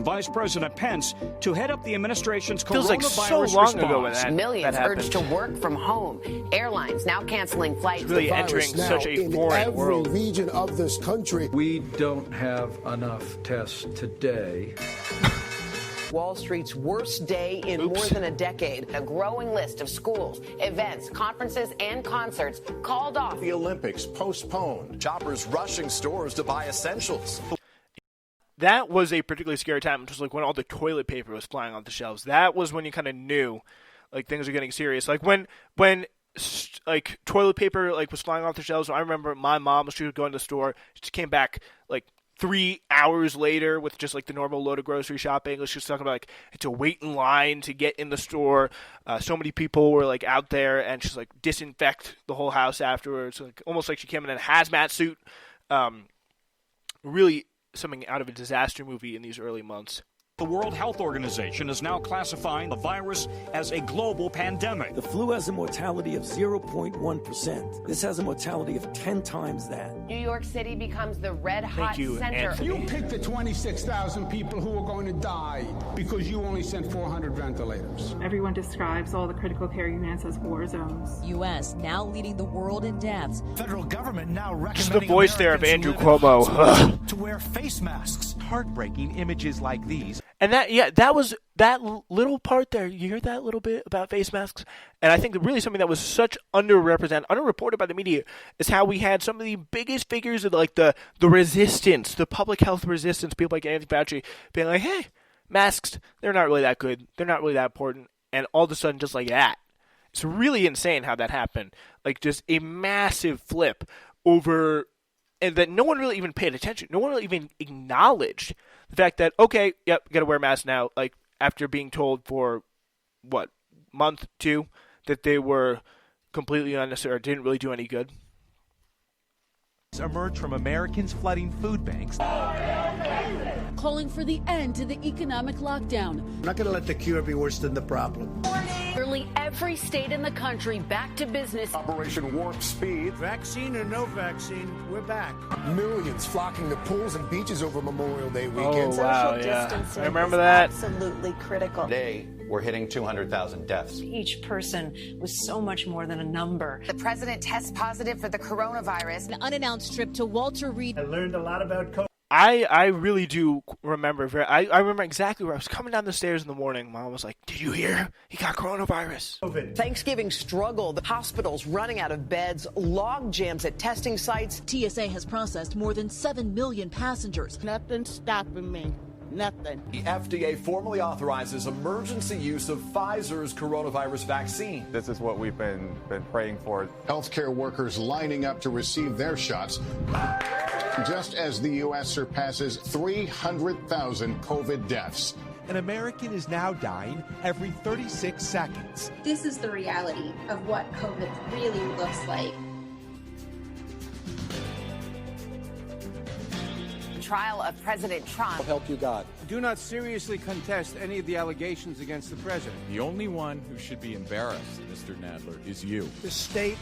and Vice President Pence to head up the administration's feels coronavirus like so long response. ago when that Millions happened. urged to work from home. Airlines now canceling flights. It's really entering such a foreign world. In every region of this country. We don't have enough tests today. Wall Street's worst day in more than a decade. A growing list of schools, events, conferences, and concerts called off. The Olympics postponed. Shoppers rushing stores to buy essentials. That was a particularly scary time, which was like when all the toilet paper was flying off the shelves. That was when you kind of knew, like, things are getting serious. Like when like toilet paper like was flying off the shelves. I remember my mom, she was going to the store. She came back like 3 hours later with just like the normal load of grocery shopping. She was talking about like to wait in line to get in the store. So many people were like out there, and she's like disinfect the whole house afterwards. Like almost like she came in a hazmat suit. Really something out of a disaster movie in these early months. The World Health Organization is now classifying the virus as a global pandemic. The flu has a mortality of 0.1%. This has a mortality of 10 times that. New York City becomes the red-hot center. Anthony. You picked the 26,000 people who are going to die because you only sent 400 ventilators. Everyone describes all the critical care units as war zones. U.S. now leading the world in deaths. Federal government now recommending Just the voice there of Andrew Cuomo. to wear face masks. Heartbreaking images like these. And that was that little part there. You hear that little bit about face masks? And I think that really something that was such underreported by the media is how we had some of the biggest figures of like the resistance, the public health resistance, people like Anthony Fauci being like, hey, masks, they're not really that good. They're not really that important. And all of a sudden, just like that. It's really insane how that happened. Like just a massive flip over, and that no one really even paid attention. No one really even acknowledged the fact that, okay, yep, got to wear a mask now, like after being told for, what, month, 2, that they were completely unnecessary or didn't really do any good. Emerge from Americans flooding food banks. Calling for the end to the economic lockdown. I'm not going to let the cure be worse than the problem. Nearly every state in the country back to business. Operation Warp Speed. Vaccine or no vaccine, we're back. Millions flocking to pools and beaches over Memorial Day weekend. Oh, wow, yeah. I remember that. Absolutely critical. Today, we're hitting 200,000 deaths. Each person was so much more than a number. The president tests positive for the coronavirus. An unannounced trip to Walter Reed. I learned a lot about COVID. I really do remember. I remember exactly where I was coming down the stairs in the morning. Mom was like, "Did you hear? He got coronavirus." COVID. Thanksgiving struggle. The hospitals running out of beds. Log jams at testing sites. TSA has processed more than 7 million passengers. Nothing's stopping me. Nothing. The FDA formally authorizes emergency use of Pfizer's coronavirus vaccine. This is what we've been praying for. Healthcare workers lining up to receive their shots. Just as the U.S. surpasses 300,000 COVID deaths. An American is now dying every 36 seconds. This is the reality of what COVID really looks like. Trial of President Trump. I'll help you, God. Do not seriously contest any of the allegations against the president. The only one who should be embarrassed, Mr. Nadler, is you. The state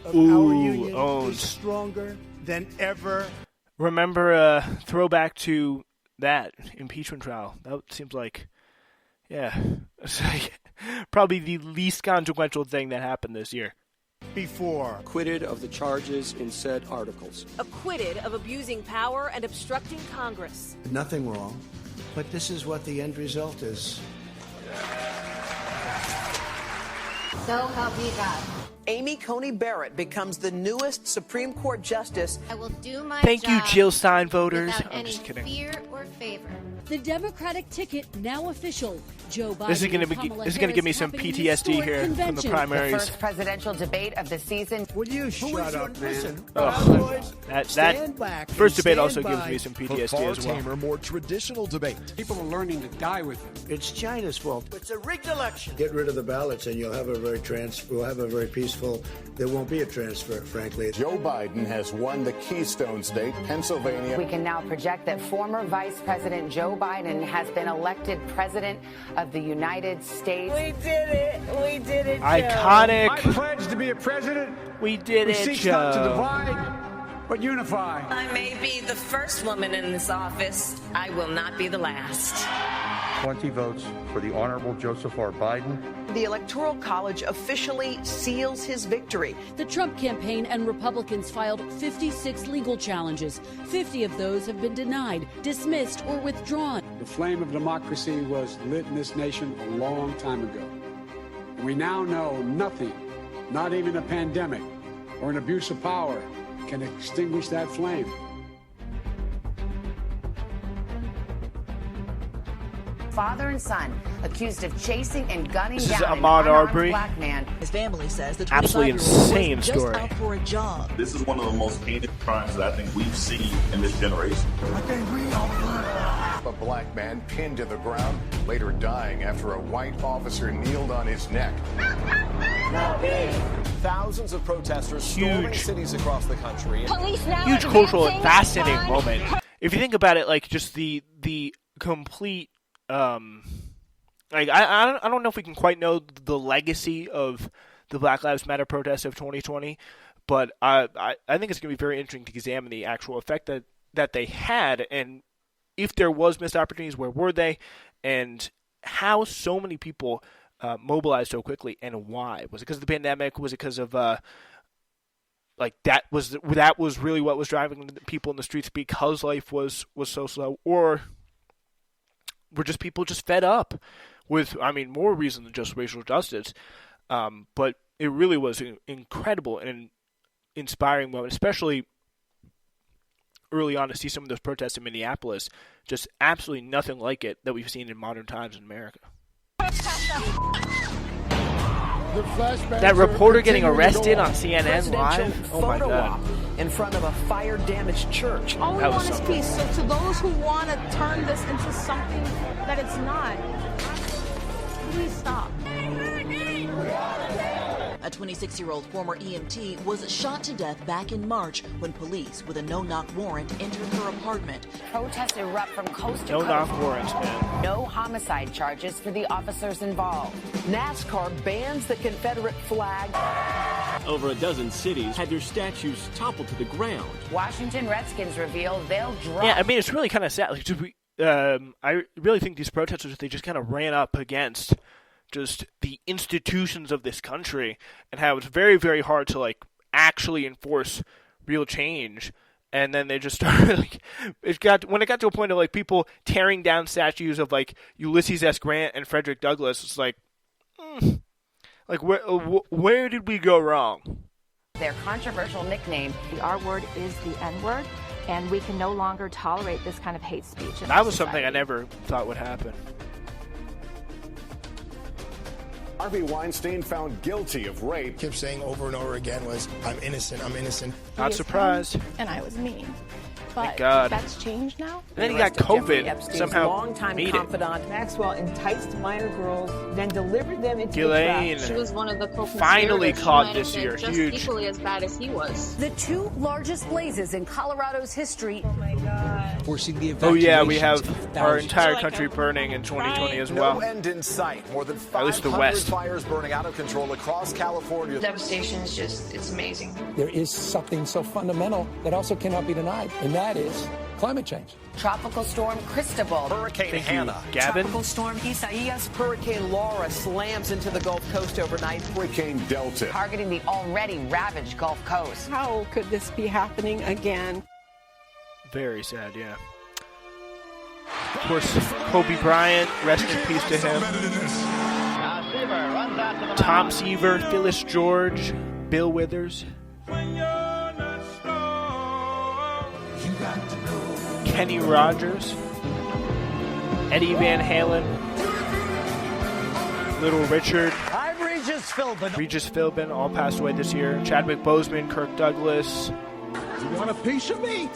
of our union is stronger than ever. Remember a throwback to that impeachment trial. That seems like, yeah, it's like probably the least consequential thing that happened this year. Before. Acquitted of the charges in said articles. Acquitted of abusing power and obstructing Congress. Nothing wrong, but this is what the end result is. So help me God. Amy Coney Barrett becomes the newest Supreme Court justice. I will do my Thank you, job Jill Stein voters. without I'm any just kidding. fear or favor. The Democratic ticket now official. Joe Biden. This is going to give me some PTSD here from the primaries. The first presidential debate of the season. Will you shut up, man? That first debate also gives me some PTSD as well. Tamer, more traditional debate. People are learning to die with him. It's China's fault. It's a rigged election. Get rid of the ballots and you'll have a very peaceful, there won't be a transfer, frankly. Joe Biden has won the Keystone State, Pennsylvania. We can now project that former Vice President Joe Biden has been elected President of the United States. We did it. We did it, Joe. Iconic. I pledge to be a president. We did who it, seeks not to Joe. divide, but unify. I may be the first woman in this office. I will not be the last. 20 votes for the Honorable Joseph R. Biden. The Electoral College officially seals his victory. The Trump campaign and Republicans filed 56 legal challenges. 50 of those have been denied, dismissed, or withdrawn. The flame of democracy was lit in this nation a long time ago. We now know nothing, not even a pandemic or an abuse of power, can extinguish that flame. Father and son accused of chasing and gunning This is down an Ahmaud unarmed Arbery. black man. His family says the Absolutely 25-year-old insane was just story. out for a job. This is one of the most heinous crimes that I think we've seen in this generation. A black man pinned to the ground, later dying after a white officer kneeled on his neck. Thousands of protesters storming cities across the country. Huge cultural and fascinating moment. If you think about it, like just the complete, like I don't know if we can quite know the legacy of the Black Lives Matter protests of 2020, but I think it's going to be very interesting to examine the actual effect that they had, and if there was missed opportunities, where were they, and how so many people mobilized so quickly, and why? Was it because of the pandemic? Was it because of like that was really what was driving people in the streets because life was so slow, or were just people just fed up with, I mean, more reason than just racial justice, but it really was an incredible and inspiring moment, especially early on to see some of those protests in Minneapolis. Just absolutely nothing like it that we've seen in modern times in America. That reporter getting arrested on CNN Live? Oh my God. In front of a fire-damaged church. All we want is peace. So to those who want to turn this into something that it's not, please stop. A 26-year-old former EMT was shot to death back in March when police, with a no-knock warrant, entered her apartment. Protests erupt from coast to coast. No-knock warrants, man. No homicide charges for the officers involved. NASCAR bans the Confederate flag. Over a dozen cities had their statues toppled to the ground. Washington Redskins reveal they'll drop. Yeah, I mean, it's really kind of sad. Like, I really think these protesters, they just kind of ran up against just the institutions of this country, and how it's very, very hard to like actually enforce real change. And then they just started like when it got to a point of like people tearing down statues of like Ulysses S. Grant and Frederick Douglass. It's like, like where did we go wrong? Their controversial nickname. The R word is the N word, and we can no longer tolerate this kind of hate speech. That was something I never thought would happen. Harvey Weinstein found guilty of rape. Kept saying over and over again was, I'm innocent, I'm innocent. Not surprised. And I was mean. But thank God. That's changed now. And then he got COVID. Somehow longtime made confidant Maxwell enticed minor girls, then delivered them into Ghislaine, she was one of the co-conspirators. finally caught this year. Just Huge. Equally as bad as he was. The two largest blazes in Colorado's history. Oh my God. Forcing the oh yeah, we have our entire country burning in 2020 as well. No end in sight. More than at least the 500 West. fires burning out of control across California. Devastation is it's amazing. There is something so fundamental that also cannot be denied, and that is climate change. Tropical storm Cristobal. Hurricane Hannah. Gavin. Tropical storm Isaias. Hurricane Laura slams into the Gulf Coast overnight. Hurricane Delta. Targeting the already ravaged Gulf Coast. How could this be happening again? Very sad, yeah. Of course, Kobe Bryant, rest in peace to him. Tom Seaver, Phyllis George, Bill Withers. Kenny Rogers, Eddie Van Halen, Little Richard, Regis Philbin, all passed away this year. Chadwick Boseman, Kirk Douglas. You want a piece of me?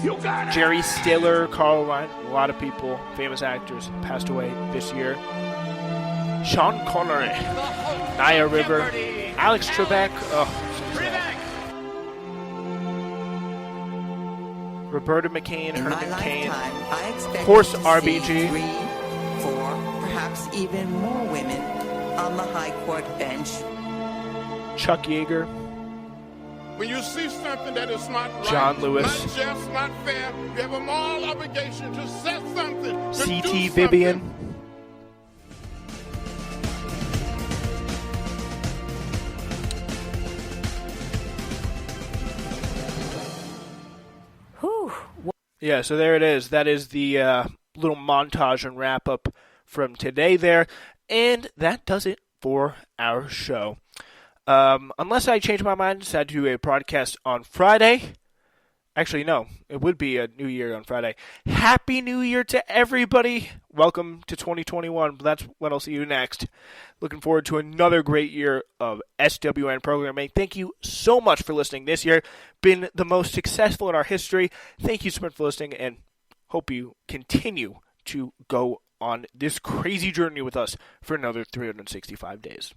You got it. Jerry Stiller, Carl Ryan, a lot of people, famous actors, passed away this year. Sean Connery, Naya River, Alex Trebek, Roberta McCain, Herman Cain, of course RBG. 3, 4, perhaps even more women on the high court bench. Chuck Yeager, When you see something that is not right, John Lewis. not just, not fair, you have a moral obligation to set something. To C.T. Vivian. Whew. Yeah, so there it is. That is the little montage and wrap-up from today there. And that does it for our show. Unless I change my mind, decide to do a broadcast on Friday. Actually, no. It would be a new year on Friday. Happy New Year to everybody. Welcome to 2021. That's when I'll see you next. Looking forward to another great year of SWN programming. Thank you so much for listening this year. Been the most successful in our history. Thank you so much for listening, and hope you continue to go on this crazy journey with us for another 365 days.